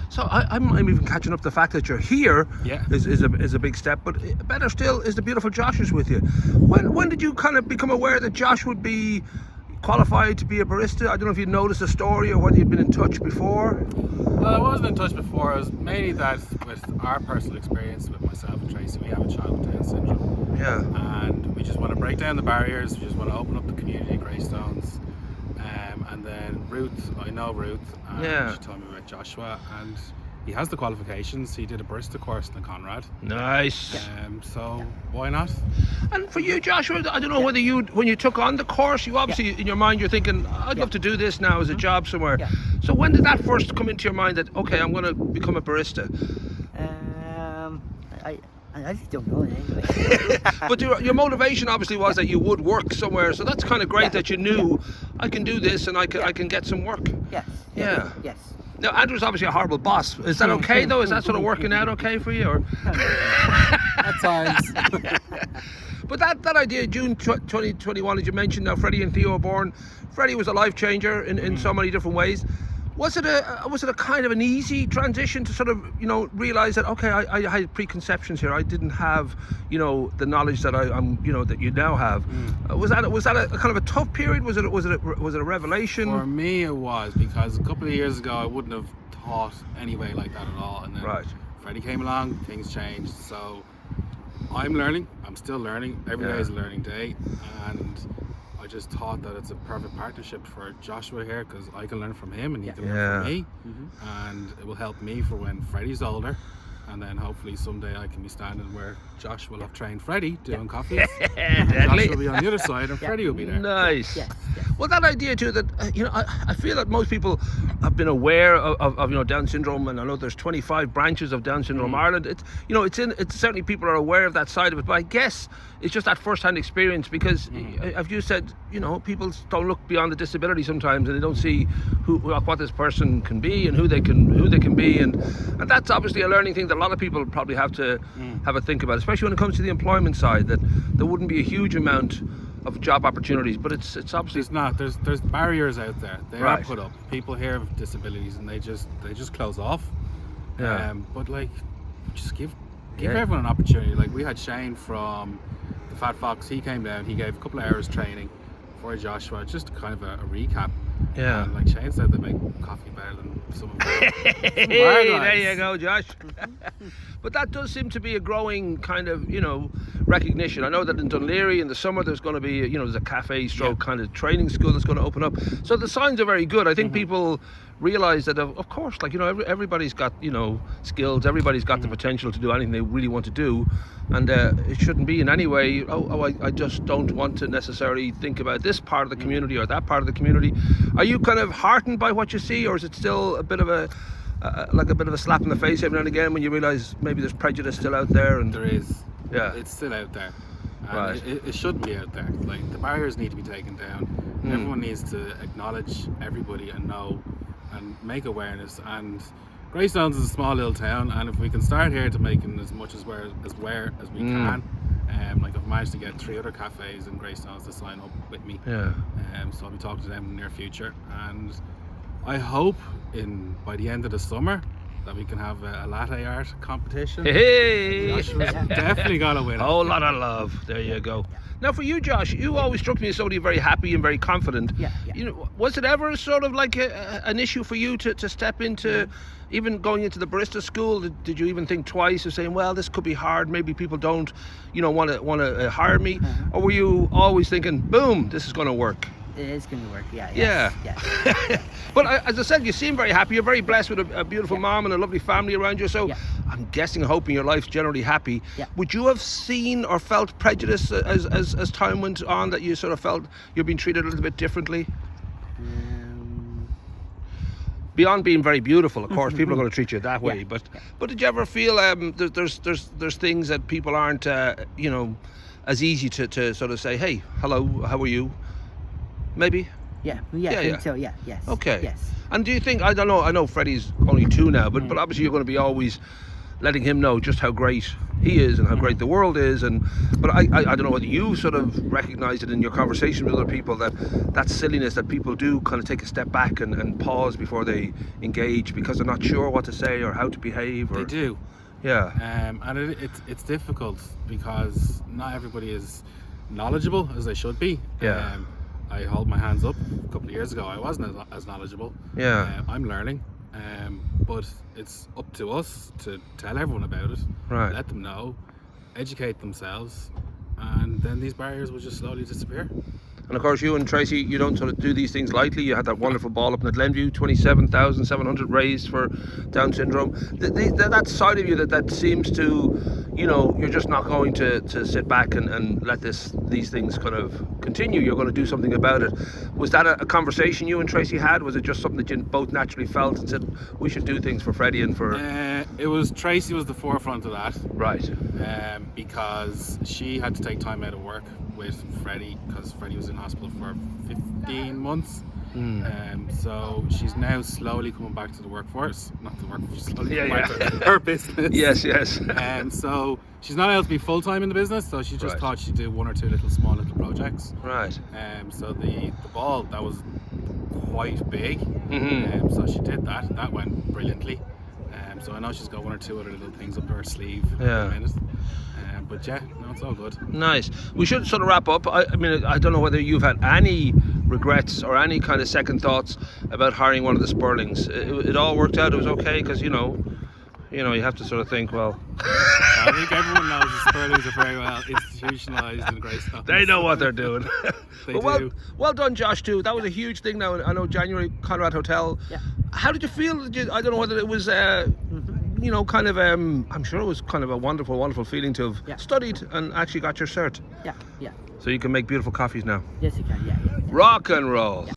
So I'm even catching up the fact that you're here is a big step, but better still is the beautiful Josh is with you. When did you kind of become aware that Josh would be qualified to be a barista? I don't know if you'd noticed a story or whether you'd been in touch before. Well, I wasn't in touch before. It was mainly that with our personal experience with myself and Tracy, we have a child with Down syndrome. Yeah. And we just want to break down the barriers. We just want to open up the community in Greystones. And then Ruth, I know Ruth, and she told me about Joshua, and he has the qualifications. He did a barista course in Conrad. Nice. So why not? And for you, Joshua, I don't know whether when you took on the course, you obviously in your mind you're thinking, I'd love to do this now as a job somewhere. Yeah. So when did that first come into your mind that, okay, I'm going to become a barista? I just don't know anyway. But your motivation obviously was that you would work somewhere, so that's kind of great that you knew I can do this and I can get some work. Yes. Yeah. Yes. Now, Andrew's obviously a horrible boss. Is that okay though? Is that sort of working out okay for you? Or? At times. But that idea, June 2021, as you mentioned, now Freddie and Theo were born. Freddie was a life changer in so many different ways. Was it a kind of an easy transition to sort of, realize that, okay, I had preconceptions here. I didn't have, the knowledge that that you now have. Was that a kind of a tough period? Was it a revelation? For me, it was, because a couple of years ago I wouldn't have thought anyway like that at all. And then Freddie came along, things changed. So I'm learning. I'm still learning. Every day is a learning day, and I just thought that it's a perfect partnership for Joshua here, because I can learn from him and he can learn from me, and it will help me for when Freddie's older, and then hopefully someday I can be standing where Josh will have trained Freddie doing coffees. Josh will be on the other side and Freddie will be there. Nice. Well, that idea too, that I feel that most people have been aware of Down syndrome, and I know there's 25 branches of Down syndrome Ireland. It's certainly people are aware of that side of it, but I guess it's just that first-hand experience, because as you said, people don't look beyond the disability sometimes, and they don't see what this person can be and who they can be, and that's obviously a learning thing that a lot of people probably have to have a think about, especially when it comes to the employment side, that there wouldn't be a huge amount of job opportunities, but it's obviously there's barriers out there. They are put up. People here with disabilities and they just close off. But just give everyone an opportunity. Like, we had Shane from the Fat Fox. He came down, he gave a couple of hours training for Joshua, just kind of a recap. And like Shane said, they make coffee better than some of them. There you go, Josh. But that does seem to be a growing kind of, recognition. I know that in Dunleary in the summer there's going to be, there's a cafe stroke kind of training school that's going to open up. So the signs are very good. I think people realize that, of course, everybody's got, skills. Everybody's got the potential to do anything they really want to do. And it shouldn't be in any way, I just don't want to necessarily think about this part of the community or that part of the community. Are you kind of heartened by what you see, or is it still a bit of a slap in the face every now and again when you realise maybe there's prejudice still out there? And there is. It's still out there. And it shouldn't be out there. Like, the barriers need to be taken down. Everyone needs to acknowledge everybody and know and make awareness. And Greystones is a small little town, and if we can start here to making as much as we can, I've managed to get 3 other cafes in Greystones to sign up with me. So I'll be talking to them in the near future, and I hope by the end of the summer that we can have a latte art competition. Joshua's definitely gonna win. A whole lot of love. There you go. Now for you, Josh, you always struck me as somebody very happy and very confident. Was it ever sort of like an issue for you to step into, even going into the barista school? Did you even think twice of saying, well, this could be hard, maybe people don't want to hire me? Or were you always thinking, boom, this is going to work? It is going to work, But as I said, you seem very happy. You're very blessed with a beautiful mom and a lovely family around you. So I'm guessing, hoping your life's generally happy. Would you have seen or felt prejudice as time went on, that you sort of felt you're being treated a little bit differently? Beyond being very beautiful, of course, people are going to treat you that way. But did you ever feel there's things that people aren't as easy to sort of say, hey, hello, how are you? Maybe? I think so, yes. Okay. Yes. And do you think, I don't know, I know Freddie's only 2 now, but obviously you're going to be always letting him know just how great he is and how great the world is. But I don't know whether you sort of recognise it in your conversation with other people, that silliness that people do kind of take a step back and pause before they engage because they're not sure what to say or how to behave. They do. Yeah. And it's difficult because not everybody is knowledgeable as they should be. Yeah. I hold my hands up. A couple of years ago, I wasn't as knowledgeable. Yeah. I'm learning. But it's up to us to tell everyone about it, Right. let them know, educate themselves, and then these barriers will just slowly disappear. And of course, you and Tracy, you don't sort of do these things lightly. You had that wonderful ball up in Glenview, 27,700 raised for Down syndrome. That side of you that seems to, you know, you're just not going to sit back and let these things kind of continue. You're going to do something about it. Was that a conversation you and Tracy had? Was it just something that you both naturally felt and said, we should do things for Freddie and for... It was Tracy was the forefront of that. Right. Because she had to take time out of work with Freddie because Freddie was in hospital for 15 months. So she's now slowly coming back to the workforce. Not the workforce, slowly coming back to her business. Yes. So she's not able to be full-time in the business, so she just thought she'd do one or two small little projects. Right. So the ball, that was quite big. So she did that. That went brilliantly. So I know she's got one or two other little things up her sleeve at the minute. But yeah, no, it's all good. Nice. We should sort of wrap up. I mean, I don't know whether you've had any regrets or any kind of second thoughts about hiring one of the Sperlings. It all worked out. It was okay because you have to sort of think, well. I think everyone knows the Sperlings are very well institutionalised in Greystones. They know what they're doing. They do. Well done, Josh, too. That was a huge thing now. I know January, Conrad Hotel. Yeah. How did you feel? I don't know whether it was, kind of, I'm sure it was kind of a wonderful, wonderful feeling to have studied and actually got your cert. Yeah. So you can make beautiful coffees now. Yes, you can. Yeah. Rock and roll.